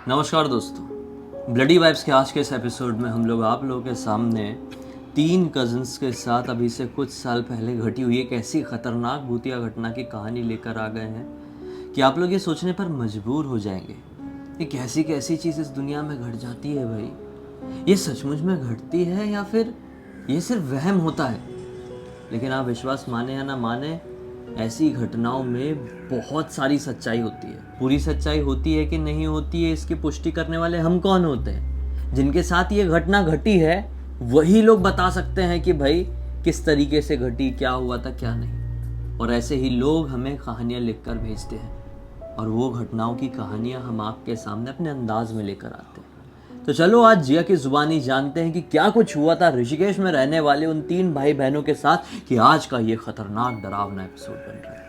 नमस्कार दोस्तों, bloody vibes के आज के इस एपिसोड में हम लोग आप लोगों के सामने 3 कज़न्स के साथ अभी से कुछ साल पहले घटी हुई एक ऐसी ख़तरनाक भूतिया घटना की कहानी लेकर आ गए हैं कि आप लोग ये सोचने पर मजबूर हो जाएंगे कि कैसी कैसी चीज़ इस दुनिया में घट जाती है। भाई, ये सचमुच में घटती है या फिर ये सिर्फ वहम होता है? लेकिन आप विश्वास माने या ना माने, ऐसी घटनाओं में बहुत सारी सच्चाई होती है। पूरी सच्चाई होती है कि नहीं होती है, इसकी पुष्टि करने वाले हम कौन होते हैं? जिनके साथ ये घटना घटी है वही लोग बता सकते हैं कि भाई किस तरीके से घटी, क्या हुआ था, क्या नहीं। और ऐसे ही लोग हमें कहानियाँ लिखकर भेजते हैं और वो घटनाओं की कहानियाँ हम आपके सामने अपने अंदाज में लेकर आते हैं। तो चलो आज जिया की जुबानी जानते हैं कि क्या कुछ हुआ था ऋषिकेश में रहने वाले उन 3 भाई बहनों के साथ कि आज का ये खतरनाक डरावना एपिसोड बन रहा है।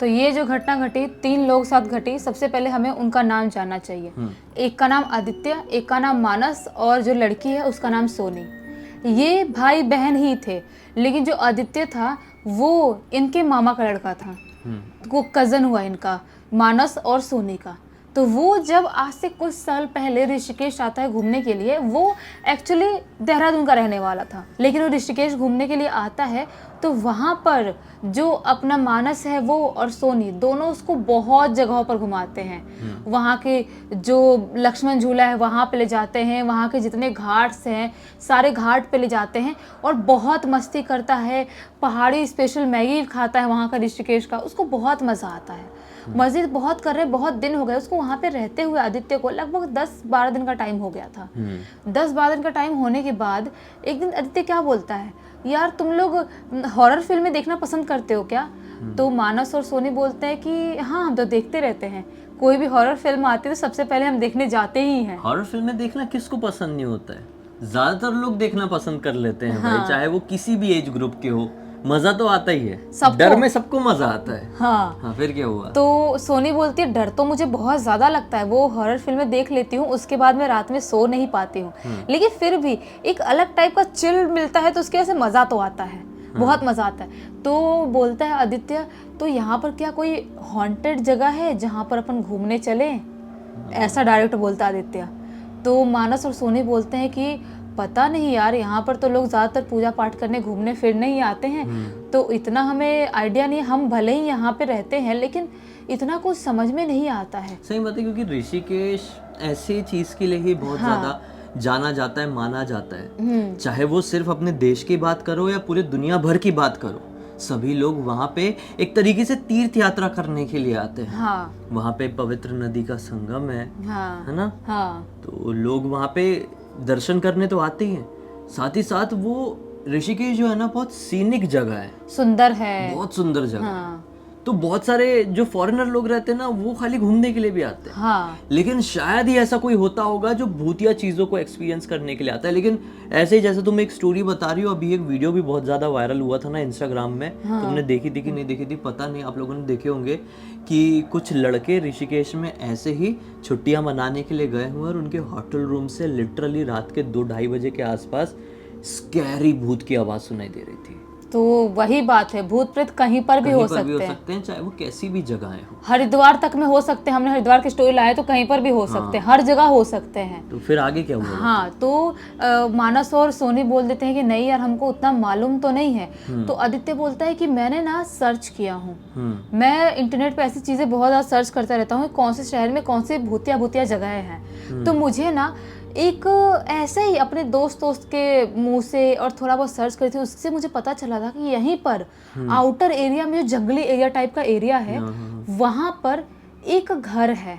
तो ये जो घटना घटी 3 लोग साथ घटी, सबसे पहले हमें उनका नाम जानना चाहिए। एक का नाम आदित्य, एक का नाम मानस और जो लड़की है उसका नाम सोनी। ये भाई बहन ही थे, लेकिन जो आदित्य था वो इनके मामा का लड़का था। वो कज़न हुआ इनका, मानस और सोनी का। तो वो जब आज से कुछ साल पहले ऋषिकेश आता है घूमने के लिए, वो एक्चुअली देहरादून का रहने वाला था, लेकिन वो ऋषिकेश घूमने के लिए आता है तो वहाँ पर जो अपना मानस है वो और सोनी दोनों उसको बहुत जगहों पर घुमाते हैं। वहाँ के जो लक्ष्मण झूला है वहाँ पे ले जाते हैं, वहाँ के जितने घाट्स हैं सारे घाट पे ले जाते हैं और बहुत मस्ती करता है। पहाड़ी स्पेशल मैगी खाता है वहाँ का, ऋषिकेश का, उसको बहुत मज़ा आता है। मस्जिद बहुत कर रहे, बहुत दिन हो गए उसको वहाँ पे रहते हुए। आदित्य को लगभग 10-12 दिन का टाइम हो गया था। 10-12 दिन का टाइम होने के बाद एक दिन आदित्य क्या बोलता है, यार तुम लोग हॉरर फिल्में देखना पसंद करते हो क्या? तो मानस और सोनी बोलते हैं कि हाँ, हम तो देखते रहते हैं, कोई भी हॉरर फिल्म आती है तो सबसे पहले हम देखने जाते ही हैं। हॉरर फिल्में देखना किसको पसंद नहीं होता है? ज्यादातर लोग देखना पसंद कर लेते हैं। भाई, चाहे वो किसी भी एज ग्रुप के हो, मजा तो आता ही है। डर में सबको मजा आता है। हाँ, फिर क्या हुआ? तो सोनी बोलती है, डर तो मुझे बहुत ज्यादा लगता है, वो हॉरर फिल्में देख लेती हूँ, उसके बाद मैं रात में सो नहीं पाती हूँ, लेकिन फिर भी एक अलग टाइप का चिल मिलता है तो उसकी वजह से मजा तो आता है, बहुत मजा आता है। तो बोलता है आदित्य, तो यहाँ पर क्या कोई हॉन्टेड जगह है जहाँ पर अपन घूमने चले? ऐसा डायरेक्ट बोलता आदित्य। तो मानस और सोनी बोलते हैं कि पता नहीं यार, यहाँ पर तो लोग ज़्यादातर पूजा पाठ करने घूमने फिरने ही आते हैं, तो इतना हमें आइडिया नहीं। हम भले ही यहाँ पे रहते हैं लेकिन इतना कुछ समझ में नहीं आता है। सही बात है, क्योंकि ऋषिकेश ऐसी चीज के लिए ही बहुत ज्यादा जाना जाता है, माना जाता है। चाहे वो सिर्फ अपने देश की बात करो या पूरी दुनिया भर की बात करो, सभी लोग वहाँ पे एक तरीके से तीर्थ यात्रा करने के लिए आते हैं। वहाँ पे पवित्र नदी का संगम है ना? तो लोग वहाँ पे दर्शन करने तो आते ही हैं, साथ ही साथ वो ऋषिकेश जो है ना, बहुत सीनिक जगह है, सुंदर है, बहुत सुंदर जगह। तो बहुत सारे जो फॉरेनर लोग रहते हैं ना, वो खाली घूमने के लिए भी आते हैं। लेकिन शायद ही ऐसा कोई होता होगा जो भूतिया चीजों को एक्सपीरियंस करने के लिए आता है। लेकिन ऐसे ही जैसे तुम एक स्टोरी बता रही हो, अभी एक वीडियो भी बहुत ज्यादा वायरल हुआ था ना इंस्टाग्राम में, तुमने देखी थी कि नहीं देखी थी पता नहीं, आप लोगों ने देखे होंगे कि कुछ लड़के ऋषिकेश में ऐसे ही छुट्टियां मनाने के लिए गए हुए और उनके होटल रूम से लिटरली रात के 2-2:30 बजे के आसपास स्कैरी भूत की आवाज सुनाई दे रही थी। तो वही बात है, भूत प्रेत कहीं पर भी हो सकते हैं, चाहे वो कैसी भी जगह है। हरिद्वार तक में हो सकते हैं, हमने हरिद्वार की स्टोरी लाए तो कहीं पर भी हो सकते हैं, हर जगह हो सकते हैं। तो फिर आगे क्या हुआ? हाँ, तो मानस और सोनी बोल देते हैं कि नहीं यार, हमको उतना मालूम तो नहीं है। तो आदित्य बोलता है कि मैंने ना सर्च किया हूँ, मैं इंटरनेट पे ऐसी चीजें बहुत ज्यादा सर्च करता रहता हूँ, कौन से शहर में कौन से भूतिया जगह हैं। तो मुझे ना एक ऐसे ही अपने दोस्त के मुंह से और थोड़ा बहुत सर्च करी थी, उससे मुझे पता चला था कि यहीं पर आउटर एरिया में जो जंगली एरिया टाइप का एरिया है, वहाँ पर एक घर है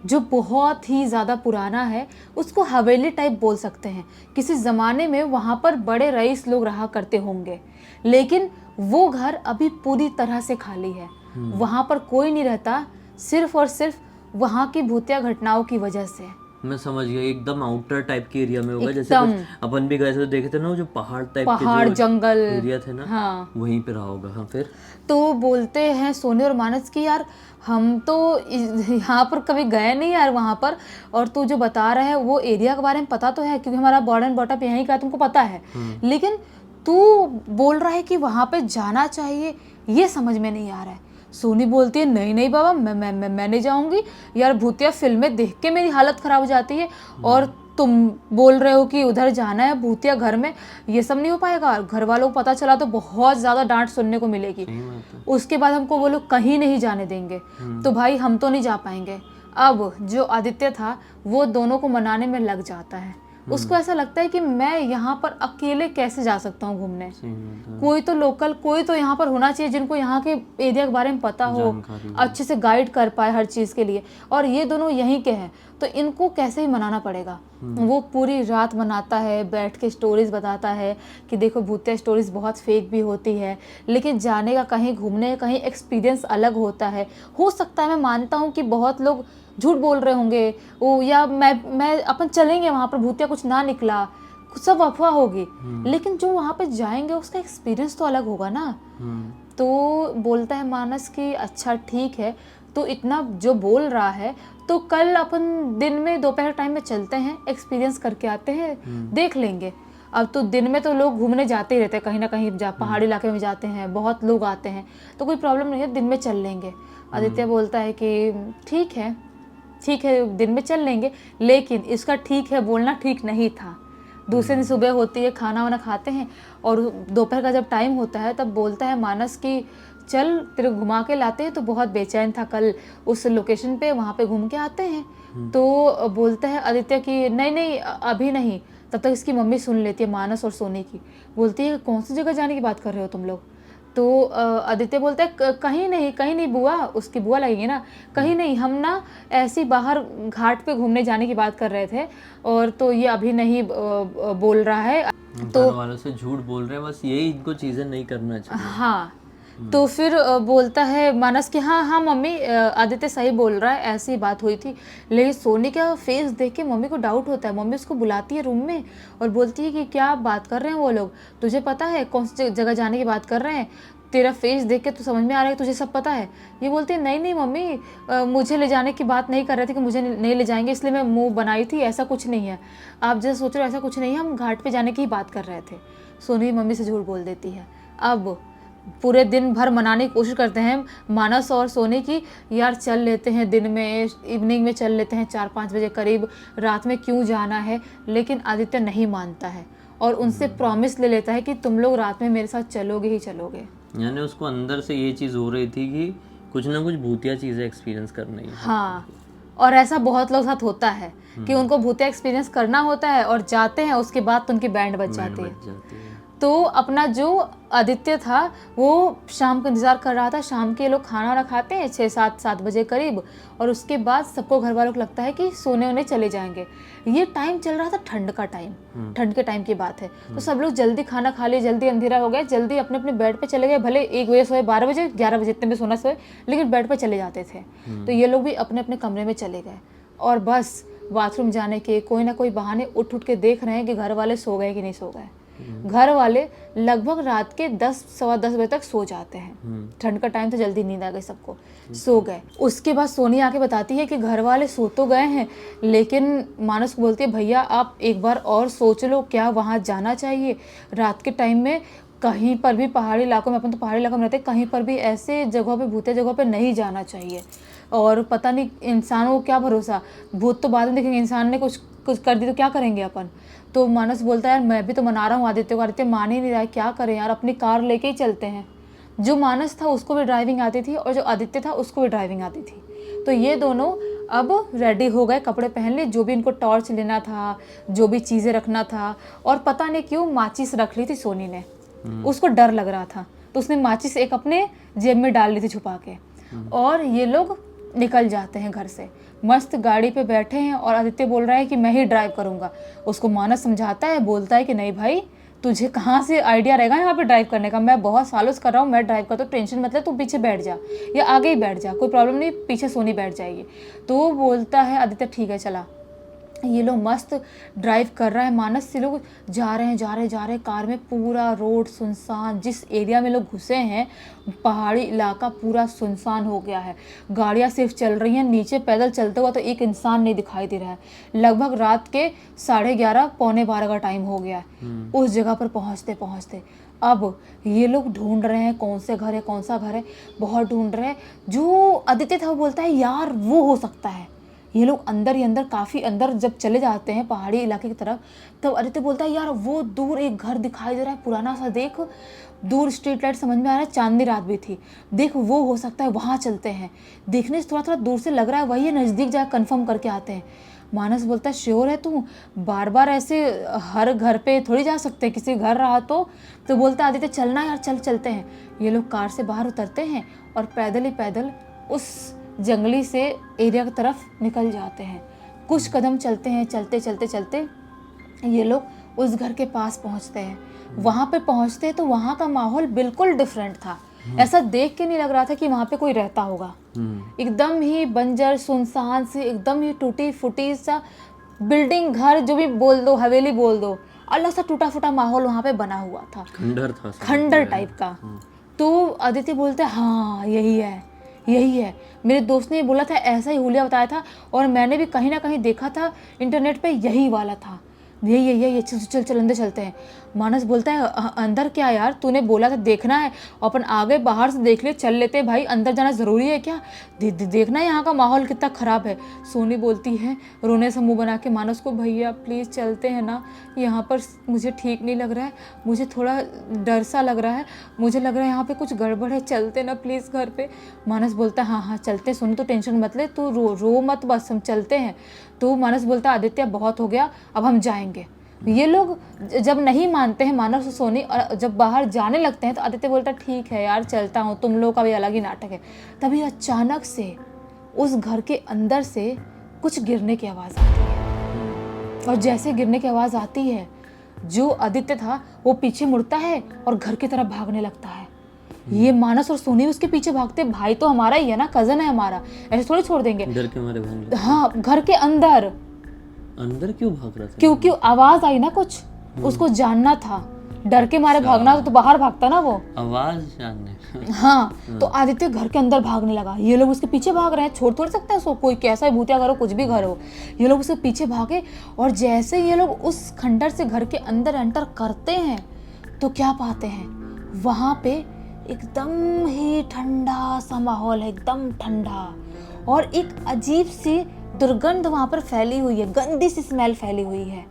जो बहुत ही ज़्यादा पुराना है, उसको हवेली टाइप बोल सकते हैं। किसी ज़माने में वहाँ पर बड़े रईस लोग रहा करते होंगे, लेकिन वो घर अभी पूरी तरह से खाली है। वहाँ पर कोई नहीं रहता, सिर्फ और सिर्फ वहाँ की भूतिया घटनाओं की वजह से। मैं समझ गया, एकदम आउटर टाइप के एरिया में होगा, जैसे अपन भी गए थे तो देखे थे ना, वो जो पहाड़ टाइप के जंगल एरिया थे ना, वहीं पे रहा होगा। हाँ, फिर तो बोलते हैं सोनी और मानस की, यार हम तो यहाँ पर कभी गए नहीं यार वहाँ पर, और तू जो बता रहा है वो एरिया के बारे में पता तो है क्योंकि हमारा बॉर्डर बॉटअप यहीं का, तुमको पता है, लेकिन तू बोल रहा है कि वहाँ पे जाना चाहिए, ये समझ में नहीं आ रहा है। सोनी बोलती है नहीं नहीं बाबा, मैं नहीं जाऊंगी यार, भूतिया फिल्में देख के मेरी हालत खराब हो जाती है, और तुम बोल रहे हो कि उधर जाना है भूतिया घर में, ये सब नहीं हो पाएगा। घर वालों को पता चला तो बहुत ज़्यादा डांट सुनने को मिलेगी। उसके बाद हमको वो लोग कहीं नहीं जाने देंगे, तो भाई हम तो नहीं जा पाएंगे। अब जो आदित्य था वो दोनों को मनाने में लग जाता है। उसको ऐसा लगता है कि मैं यहाँ पर अकेले कैसे जा सकता हूँ घूमने, कोई तो लोकल, कोई तो यहाँ पर होना चाहिए जिनको यहाँ के एरिया के बारे में पता हो, अच्छे से गाइड कर पाए हर चीज़ के लिए। और ये दोनों यहीं के हैं तो इनको कैसे ही मनाना पड़ेगा। वो पूरी रात मनाता है, बैठ के स्टोरीज बताता है कि देखो भूतिया स्टोरीज बहुत फेक भी होती है, लेकिन जाने का कहीं घूमने का कहीं एक्सपीरियंस अलग होता है। हो सकता है, मैं मानता हूँ कि बहुत लोग झूठ बोल रहे होंगे वो, या मैं अपन चलेंगे वहाँ पर, भूतिया कुछ ना निकला, सब अफवाह होगी, लेकिन जो वहाँ पे जाएंगे उसका एक्सपीरियंस तो अलग होगा ना। तो बोलता है मानस कि अच्छा ठीक है, तो इतना जो बोल रहा है तो कल अपन दिन में दोपहर टाइम में चलते हैं, एक्सपीरियंस करके आते हैं, देख लेंगे। अब तो दिन में तो लोग घूमने जाते ही रहते हैं, कहीं ना कहीं पहाड़ी इलाके में जाते हैं, बहुत लोग आते हैं, तो कोई प्रॉब्लम नहीं है, दिन में चल लेंगे। आदित्य बोलता है कि ठीक है दिन में चल लेंगे, लेकिन इसका ठीक है बोलना ठीक नहीं था। दूसरे दिन सुबह होती है, खाना वाना खाते हैं, और दोपहर का जब टाइम होता है तब बोलता है मानस कि चल तेरे घुमा के लाते हैं, तो बहुत बेचैन था कल उस लोकेशन पे, वहाँ पे घूम के आते हैं। तो बोलता है आदित्य कि नहीं अभी नहीं। तब तक इसकी मम्मी सुन लेती है, मानस और सोनी की। बोलती है कौन सी जगह जाने की बात कर रहे हो तुम लोग? तो आदित्य बोलता है कहीं नहीं बुआ, उसकी बुआ लगेगी ना, कहीं नहीं, हम ना ऐसी बाहर घाट पे घूमने जाने की बात कर रहे थे, और तो ये अभी नहीं बोल रहा है। तो वालों से झूठ बोल रहे हैं, बस यही इनको चीज़ें नहीं करना चाहिए। हाँ, तो फिर बोलता है मानस कि हाँ मम्मी, आदित्य सही बोल रहा है, ऐसी बात हुई थी। लेकिन सोनी का फेस देख के मम्मी को डाउट होता है। मम्मी उसको बुलाती है रूम में और बोलती है कि क्या बात कर रहे हैं वो लोग, तुझे पता है कौन सी जगह जाने की बात कर रहे हैं? तेरा फेस देख के तो समझ में आ रहा है तुझे सब पता है। ये बोलती है नहीं मम्मी, मुझे ले जाने की बात नहीं कर रहे थे कि मुझे नहीं ले जाएंगे, इसलिए मैं मुँह बनाई थी, ऐसा कुछ नहीं है, आप जैसे सोच रहे हो ऐसा कुछ नहीं है, हम घाट पे जाने की ही बात कर रहे थे। सोनी मम्मी से झूठ बोल देती है। अब पूरे दिन भर मनाने की कोशिश करते हैं मानस और सोनी की, यार चल लेते हैं दिन में, इवनिंग में चल लेते हैं 4-5 बजे करीब, रात में क्यों जाना है। लेकिन आदित्य नहीं मानता है और उनसे प्रॉमिस ले लेता है कि तुम लोग रात में मेरे साथ चलोगे ही चलोगे। यानी उसको अंदर से ये चीज़ हो रही थी कि कुछ ना कुछ भूतिया चीज़ें एक्सपीरियंस करनी है। हाँ, और ऐसा बहुत लोग साथ होता है कि उनको भूतिया एक्सपीरियंस करना होता है और जाते हैं, उसके बाद तो उनकी बैंड बज जाती है। तो अपना जो आदित्य था वो शाम का इंतज़ार कर रहा था। शाम के लोग खाना वाना खाते हैं 6-7 बजे करीब, और उसके बाद सबको घर वालों को लगता है कि सोने वोने चले जाएंगे। ये टाइम चल रहा था ठंड का टाइम, ठंड के टाइम की बात है। तो सब लोग जल्दी खाना खा लिए, जल्दी अंधेरा हो गया, जल्दी अपने अपने बेड पे चले गए। भले 1 बजे सोए, 12 बजे, 11 बजे, इतने में सोना सोए, लेकिन बेड पे चले जाते थे। तो ये लोग भी अपने अपने कमरे में चले गए और बस बाथरूम जाने के कोई ना कोई बहाने उठ के देख रहे हैं कि घर वाले सो गए कि नहीं सो गए। घर वाले लगभग रात के 10-10:15 बजे तक सो जाते हैं। ठंड का टाइम तो जल्दी नींद आ गई सबको, सो गए। उसके बाद सोनी आके बताती है कि घर वाले सो तो गए हैं, लेकिन मानस को बोलती है भैया आप एक बार और सोच लो, क्या वहाँ जाना चाहिए रात के टाइम में? कहीं पर भी पहाड़ी इलाकों में, अपन तो पहाड़ी इलाकों में रहते हैं, कहीं पर भी ऐसे जगहों पे, भूतिया जगहों पे नहीं जाना चाहिए। और पता नहीं इंसानों को क्या भरोसा, भूत तो बाद में देखेंगे, इंसान ने कुछ कर दी तो क्या करेंगे अपन। तो मानस बोलता है यार मैं भी तो मना रहा हूँ आदित्य को, आदित्य मान ही नहीं रहा है, क्या करें यार, अपनी कार लेके ही चलते हैं। जो मानस था उसको भी ड्राइविंग आती थी और जो आदित्य था उसको भी ड्राइविंग आती थी। तो ये दोनों अब रेडी हो गए, कपड़े पहन लिए, जो भी इनको टॉर्च लेना था, जो भी चीज़ें रखना था। और पता नहीं क्यों माचिस रख ली थी सोनी ने, उसको डर लग रहा था तो उसने माचिस एक अपने जेब में डाल ली थी छुपा के। और ये लोग निकल जाते हैं घर से, मस्त गाड़ी पे बैठे हैं और आदित्य बोल रहा है कि मैं ही ड्राइव करूंगा। उसको मानस समझाता है, बोलता है कि नहीं भाई तुझे कहाँ से आइडिया रहेगा यहाँ पे ड्राइव करने का, मैं बहुत सालों से कर रहा हूँ, मैं ड्राइव करता हूँ, टेंशन मतलब तू पीछे बैठ जा या आगे ही बैठ जा, कोई प्रॉब्लम नहीं, पीछे सोनी बैठ जाएगी। तो वो बोलता है आदित्य ठीक है चला। ये लोग मस्त ड्राइव कर रहा है, मानस से लोग जा रहे हैं कार में। पूरा रोड सुनसान, जिस एरिया में लोग घुसे हैं पहाड़ी इलाका पूरा सुनसान हो गया है। गाड़ियाँ सिर्फ चल रही हैं, नीचे पैदल चलते हुआ तो एक इंसान नहीं दिखाई दे रहा है। लगभग रात के 11:30 पौने 12 का टाइम हो गया है उस जगह पर पहुँचते पहुँचते। अब ये लोग ढूंढ रहे हैं कौन सा घर है, बहुत ढूंढ रहे हैं। जो आदित्य था वो बोलता है यार वो हो सकता है। ये लोग अंदर ही अंदर, काफ़ी अंदर जब चले जाते हैं पहाड़ी इलाके की तरफ, तब आदित्य बोलता है यार वो दूर एक घर दिखाई दे रहा है पुराना सा, देख दूर स्ट्रीट लाइट, समझ में आ रहा है चांदनी रात भी थी, देख वो हो सकता है, वहाँ चलते हैं। देखने से थोड़ा थोड़ा दूर से लग रहा है वही है, नज़दीक जाकर कंफर्म करके आते हैं। मानस बोलता है श्योर है तू? बार बार ऐसे हर घर पे थोड़ी जा सकते, किसी घर रहा तो बोलता है आदित्य चलना यार, चलते हैं। ये लोग कार से बाहर उतरते हैं और पैदल ही पैदल उस जंगली से एरिया की तरफ निकल जाते हैं। कुछ कदम चलते हैं, चलते ये लोग उस घर के पास पहुंचते हैं। वहाँ पे पहुंचते हैं तो वहाँ का माहौल बिल्कुल डिफरेंट था। ऐसा देख के नहीं लग रहा था कि वहाँ पे कोई रहता होगा। एकदम ही बंजर सुनसान से, एकदम ही टूटी फूटी सा बिल्डिंग, घर जो भी बोल दो, हवेली बोल दो, अलग सा टूटा फूटा माहौल वहाँ पे बना हुआ था, खंडर टाइप का। तो आदित्य बोलते हैं हाँ यही है, मेरे दोस्त ने बोला था, ऐसा ही हुलिया बताया था और मैंने भी कहीं ना कहीं देखा था इंटरनेट पे, यही वाला था, यही चल अंदर चलते हैं। मानस बोलता है अंदर क्या यार, तूने बोला था देखना है, अपन आगे बाहर से देख ले, चल लेते भाई, अंदर जाना ज़रूरी है क्या? देखना है यहाँ का माहौल कितना ख़राब है। सोनी बोलती है रोने से मुंह बना के मानस को, भैया प्लीज़ चलते हैं ना, यहाँ पर मुझे ठीक नहीं लग रहा है, मुझे थोड़ा डर सा लग रहा है, मुझे लग रहा है यहाँ पे कुछ गड़बड़ है, चलते ना प्लीज़ घर पे। मानस बोलता है हाँ चलते, सोनी तो टेंशन मत ले, तू रो मत, बस हम चलते हैं। तो मानस बोलता है आदित्य बहुत हो गया, अब हम जाएंगे। ये लोग जब नहीं मानते हैं मानस और सोनी, और जब बाहर जाने लगते हैं तो आदित्य बोलता है ठीक है यार चलता हूँ, तुम लोगों का भी अलग ही नाटक है। तभी अचानक से उस घर के अंदर से कुछ गिरने की आवाज़ आती है, और जैसे गिरने की आवाज़ आती है जो आदित्य था वो पीछे मुड़ता है और घर की तरफ भागने लगता है। ये मानस और सोनी उसके पीछे भागते, भाई तो हमारा ही है ना, कजन है हमारा, ऐसे थोड़ी छोड़ देंगे। डर के मारे भाग? हाँ, घर के अंदर क्यों भाग रहा था? क्योंकि आवाज आई ना कुछ, उसको जानना था, डर के मारे भागना तो बाहर भागता ना वो, आवाज जानने। हाँ, तो आदित्य घर के अंदर भागने लगा। ये लोग उसके पीछे भाग रहे हैं, छोड़ थोड़ी सकते हैं उसको, कोई कैसा भूतिया घर हो, कुछ भी घर हो। ये लोग उसके पीछे भागे और जैसे ये लोग उस खंडर से घर के अंदर एंटर करते हैं तो क्या पाते हैं, वहाँ पे एकदम ही ठंडा सा माहौल है, एकदम ठंडा, और एक अजीब सी दुर्गंध वहाँ पर फैली हुई है, गंदी सी स्मेल फैली हुई है,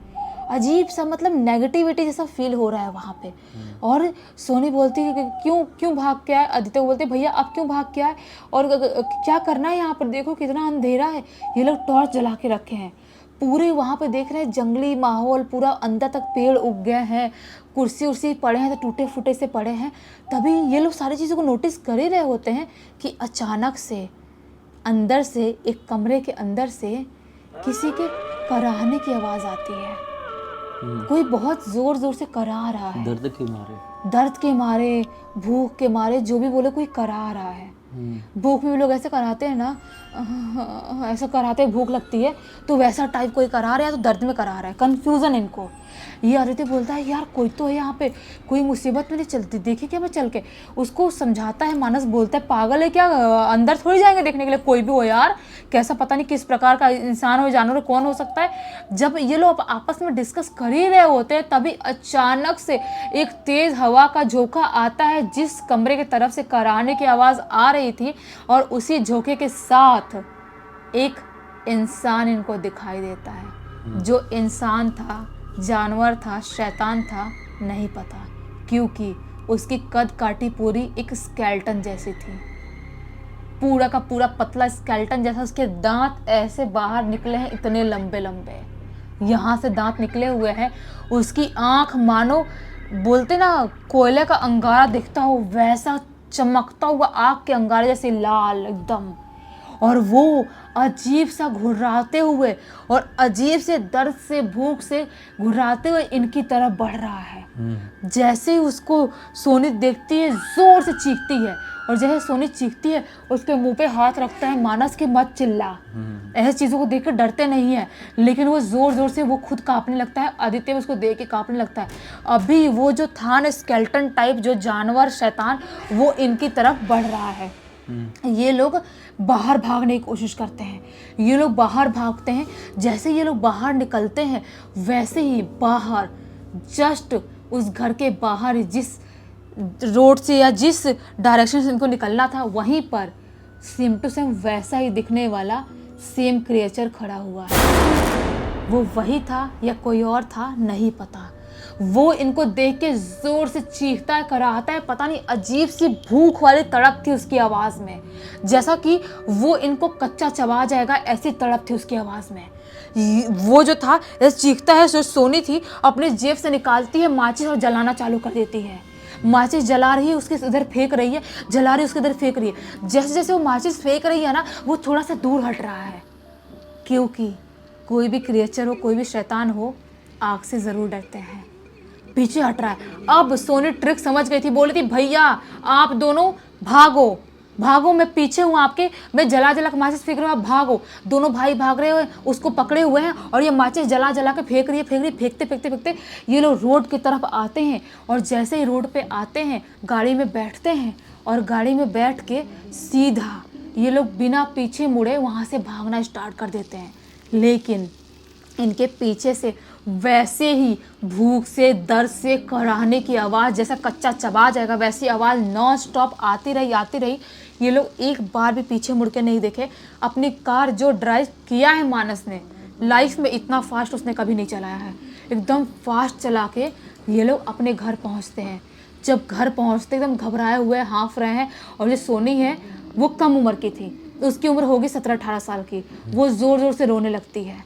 अजीब सा, मतलब नेगेटिविटी जैसा फील हो रहा है वहाँ पे। और सोनी बोलती है कि क्यों भाग के आए? आदित्य बोलते भैया आप क्यों भाग के आए और क्या करना है यहाँ पर, देखो कितना अंधेरा है। ये लोग टॉर्च जला के रखे हैं, पूरे वहाँ पे देख रहे हैं जंगली माहौल, पूरा अंदर तक पेड़ उग गए हैं, कुर्सी उर्सी पड़े हैं तो टूटे फूटे से पड़े हैं। तभी ये लोग सारी चीज़ों को नोटिस कर ही रहे होते हैं कि अचानक से अंदर से, एक कमरे के अंदर से किसी के कराहने की आवाज़ आती है। कोई बहुत ज़ोर से करा रहा है, दर्द के मारे, भूख के मारे, जो भी बोले, कोई करा रहा है। भूख में भी लोग ऐसे कराते हैं ना, ऐसा कराते हैं, भूख लगती है तो वैसा टाइप कोई करा रहा है, तो दर्द में करा रहा है, कन्फ्यूज़न इनको। ये आदित्य बोलता है यार कोई तो है यहाँ पे, कोई मुसीबत में नहीं चलती, देखे क्या मैं चल के। उसको समझाता है, मानस बोलता है पागल है क्या, अंदर थोड़ी जाएंगे देखने के लिए, कोई भी हो यार, कैसा पता नहीं किस प्रकार का इंसान हो, जानवर कौन हो सकता है। जब ये लोग आपस में डिस्कस कर ही रहे होते हैं तभी अचानक से एक तेज हवा का झोंका आता है, जिस कमरे की तरफ से कराने की आवाज़ आ रही थी, और उसी झोंके के साथ एक इंसान इनको दिखाई देता है। जो इंसान था, जानवर था, शैतान था, नहीं पता, क्योंकि उसकी कद काटी पूरी एक स्केल्टन जैसी थी, पूरा का पूरा पतला स्केल्टन जैसा। उसके दांत ऐसे बाहर निकले हैं, इतने लंबे लंबे, यहाँ से दांत निकले हुए हैं। उसकी आंख मानो बोलते ना कोयले का अंगारा दिखता हो, वैसा चमकता हुआ आग के अंगारे जैसे लाल एकदम। और वो अजीब सा घुर्राते हुए और अजीब से दर्द से, भूख से घुर्राते हुए इनकी तरफ बढ़ रहा है। जैसे ही उसको सोनी देखती है, जोर से चीखती है और जैसे सोनी चीखती है उसके मुंह पे हाथ रखता है मानस के मत चिल्ला। ऐसी चीज़ों को देख कर डरते नहीं है, लेकिन वो ज़ोर ज़ोर से वो खुद कांपने लगता है। आदित्य भी उसको देख के कांपने लगता है। अभी वो जो था ना स्केल्टन टाइप जो जानवर शैतान, वो इनकी तरफ बढ़ रहा है। ये लोग बाहर भागने की कोशिश करते हैं, ये लोग बाहर भागते हैं। जैसे ये लोग बाहर निकलते हैं वैसे ही बाहर जस्ट उस घर के बाहर जिस रोड से या जिस डायरेक्शन से इनको निकलना था वहीं पर सेम टू सेम वैसा ही दिखने वाला सेम क्रिएचर खड़ा हुआ है। वो वही था या कोई और था नहीं पता। वो इनको देख के जोर से चीखता है, कराहता है, पता नहीं अजीब सी भूख वाली तड़प थी उसकी आवाज़ में, जैसा कि वो इनको कच्चा चबा जाएगा, ऐसी तड़प थी उसकी आवाज़ में। वो जो था चीखता है, जो सोनी थी अपने जेब से निकालती है माचिस और जलाना चालू कर देती है। माचिस जला रही है, उसके इधर फेंक रही है, जला रही है, उसके इधर फेंक रही है। जैसे जैसे वो माचिस फेंक रही है ना, वो थोड़ा सा दूर हट रहा है, क्योंकि कोई भी क्रिएचर हो, कोई भी शैतान हो, आग से ज़रूर डरते हैं। पीछे हट रहा है। अब सोनी ट्रिक समझ गई थी, बोली थी भैया आप दोनों भागो भागो, मैं पीछे हूँ आपके, मैं जला जला के माचिस फेंक रही हूँ, आप भागो। दोनों भाई भाग रहे हैं, उसको पकड़े हुए हैं और ये माचिस जला जला के फेंक रही है। फेंकते फेंकते फेंकते ये लोग रोड की तरफ आते हैं और जैसे ही रोड पे आते हैं गाड़ी में बैठते हैं और गाड़ी में बैठ के सीधा ये लोग बिना पीछे मुड़े वहाँ से भागना स्टार्ट कर देते हैं। लेकिन इनके पीछे से वैसे ही भूख से, दर्द से कराहने की आवाज़, जैसा कच्चा चबा जाएगा वैसी आवाज़ नॉन स्टॉप आती रही। ये लोग एक बार भी पीछे मुड़ के नहीं देखे। अपनी कार जो ड्राइव किया है मानस ने, लाइफ में इतना फास्ट उसने कभी नहीं चलाया है। एकदम फास्ट चला के ये लोग अपने घर पहुंचते हैं। जब घर पहुंचते एकदम घबराए हुए हाँफ रहे हैं। और जो सोनी है वो कम उम्र की थी, उसकी उम्र होगी 17-18 साल की। वो ज़ोर ज़ोर से रोने लगती है,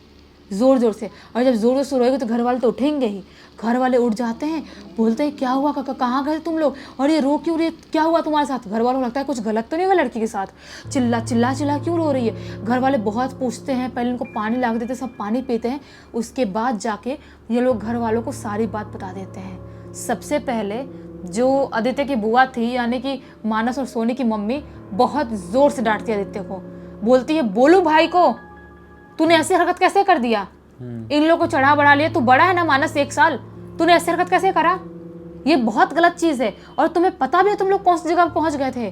ज़ोर ज़ोर से। और जब ज़ोर ज़ोर से रोएगी तो घर वाले तो उठेंगे ही। घर वाले उठ जाते हैं, बोलते हैं क्या हुआ काका, कहाँ गए तुम लोग, और ये रो क्यों रही है, क्या हुआ तुम्हारे साथ। घर वालों को लगता है कुछ गलत तो नहीं हुआ लड़की के साथ, चिल्ला क्यों रो रही है। घर वाले बहुत पूछते हैं, पहले उनको पानी ला के देते, सब पानी पीते हैं। उसके बाद जाके ये लोग घर वालों को सारी बात बता देते हैं। सबसे पहले जो आदित्य की बुआ थी, यानी कि मानस और सोनी की मम्मी, बहुत ज़ोर से डांटती है आदित्य को। बोलती है बोलू भाई को, तूने ऐसी हरकत कैसे कर दिया, इन लोगों को चढ़ा बढ़ा लिया, तू बड़ा है ना मानस 1 साल, तूने ऐसी हरकत कैसे करा, ये बहुत गलत चीज़ है। और तुम्हें पता भी है तुम लोग कौन सी जगह पर पहुंच गए थे।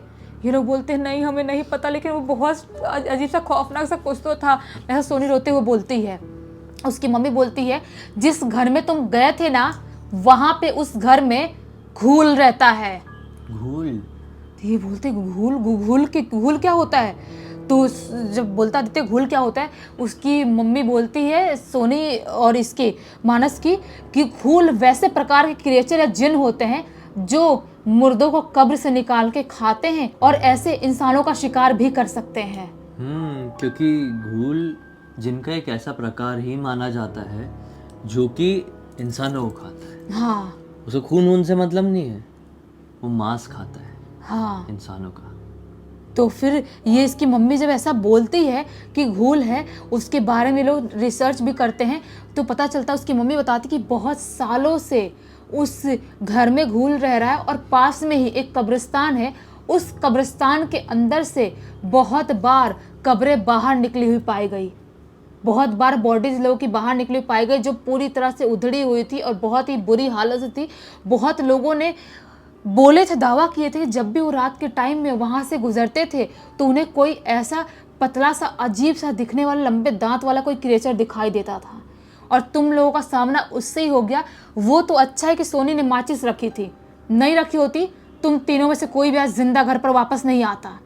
ये लोग बोलते हैं नहीं हमें नहीं पता, लेकिन वो बहुत अजीब सा खौफनाक सा कुछ तो था, ऐसा सोनी रोते हुए बोलती है। उसकी मम्मी बोलती है जिस घर में तुम गए थे ना, वहां पे उस घर में घूल रहता है। घूल? ये बोलते घूल क्या होता है। तो जब बोलता आदित्य घूल क्या होता है, उसकी मम्मी बोलती है सोनी और इसके मानस की कि घूल वैसे प्रकार के क्रिएचर या जिन होते हैं जो मुर्दों को कब्र से निकाल के खाते हैं और ऐसे इंसानों का शिकार भी कर सकते हैं। क्योंकि घूल जिनका एक ऐसा प्रकार ही माना जाता है जो कि इंसानों को खाता है। हाँ, उसे खून वून से मतलब नहीं है, वो मांस खाता है। हाँ, इंसानों का। तो फिर ये इसकी मम्मी जब ऐसा बोलती है कि घूल है, उसके बारे में लोग रिसर्च भी करते हैं तो पता चलता है, उसकी मम्मी बताती कि बहुत सालों से उस घर में घूल रह रहा है और पास में ही एक कब्रिस्तान है। उस कब्रिस्तान के अंदर से बहुत बार कब्रें बाहर निकली हुई पाई गई, बहुत बार बॉडीज लोगों की बाहर निकली हुई पाई गई जो पूरी तरह से उधड़ी हुई थी और बहुत ही बुरी हालत से थी। बहुत लोगों ने बोले थे, दावा किए थे कि जब भी वो रात के टाइम में वहाँ से गुजरते थे तो उन्हें कोई ऐसा पतला सा अजीब सा दिखने वाला लंबे दांत वाला कोई क्रिएचर दिखाई देता था। और तुम लोगों का सामना उससे ही हो गया। वो तो अच्छा है कि सोनी ने माचिस रखी थी, नहीं रखी होती तुम तीनों में से कोई भी आज जिंदा घर पर वापस नहीं आता।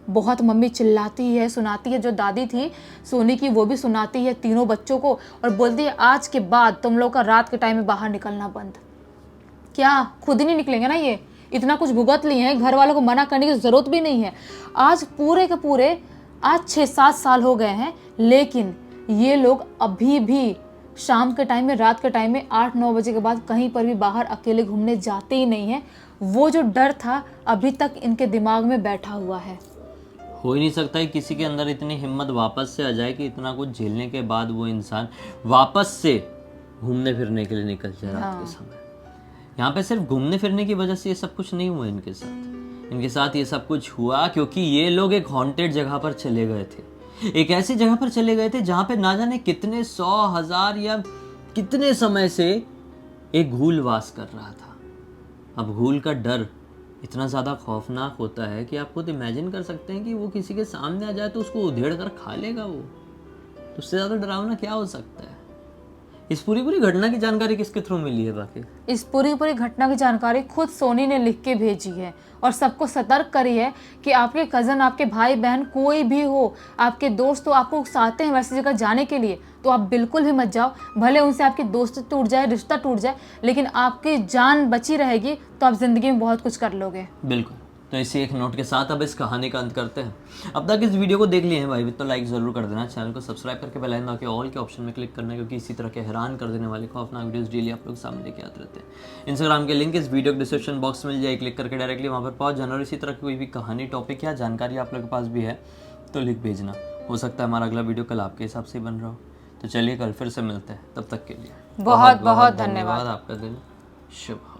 बहुत मम्मी चिल्लाती है, सुनाती है, जो दादी थी सोनी की वो भी सुनाती है तीनों बच्चों को और बोलती है आज के बाद तुम लोग का रात के टाइम में बाहर निकलना बंद। क्या खुद ही नहीं निकलेंगे ना, ये इतना कुछ भुगत लिए हैं, घर वालों को मना करने की ज़रूरत भी नहीं है। आज पूरे के पूरे आज 6-7 साल हो गए हैं, लेकिन ये लोग अभी भी शाम के टाइम में, रात के टाइम में 8-9 बजे के बाद कहीं पर भी बाहर अकेले घूमने जाते ही नहीं हैं। वो जो डर था अभी तक इनके दिमाग में बैठा हुआ है। हो ही नहीं सकता है किसी के अंदर इतनी हिम्मत वापस से आ जाए कि इतना कुछ झेलने के बाद वो इंसान वापस से घूमने फिरने के लिए निकल जाए रात के समय। यहाँ पे सिर्फ घूमने फिरने की वजह से ये सब कुछ नहीं हुआ इनके साथ। इनके साथ ये सब कुछ हुआ क्योंकि ये लोग एक हॉन्टेड जगह पर चले गए थे, एक ऐसी जगह पर चले गए थे जहाँ पे ना जाने कितने 100,000 या कितने समय से एक घूल वास कर रहा था। अब घूल का डर इतना ज़्यादा खौफनाक होता है कि आप खुद इमेजिन कर सकते हैं कि वो किसी के सामने आ जाए तो उसको उधेड़ कर खा लेगा वो। तो उससे ज़्यादा डरावना क्या हो सकता है। इस पूरी घटना की जानकारी किसके थ्रू मिली है बाकी? इस पूरी घटना की जानकारी खुद सोनी ने लिख के भेजी है और सबको सतर्क करी है कि आपके कज़न, आपके भाई बहन कोई भी हो, आपके दोस्त तो आपको उकसाते हैं वैसी जगह जाने के लिए, तो आप बिल्कुल भी मत जाओ। भले उनसे आपकी दोस्ती टूट जाए, रिश्ता टूट जाए, लेकिन आपकी जान बची रहेगी तो आप ज़िंदगी में बहुत कुछ कर लोगे। बिल्कुल। तो इसी एक नोट के साथ अब इस कहानी का अंत करते हैं। अब तक इस वीडियो को देख लिए हैं भाई तो लाइक ज़रूर कर देना, चैनल को सब्सक्राइब करके बेल आइकन के ऑल के ऑप्शन में क्लिक करना, क्योंकि इसी तरह के हैरान कर देने वाले खौफनाक वीडियोस डेली आप लोग सामने लेके आते रहते हैं। इंस्टाग्राम के लिंक इस वीडियो के डिस्क्रिप्शन बॉक्स में मिल जाए, क्लिक करके डायरेक्टली वहाँ पर पहुँच जाना। और इसी तरह की कोई भी कहानी, टॉपिक या जानकारी आप लोग के पास भी है तो लिख भेजना। हो सकता है हमारा अगला वीडियो कल आपके हिसाब से बन रहा हो। तो चलिए कल फिर से मिलते हैं, तब तक के लिए बहुत धन्यवाद। आपका दिन शुभ।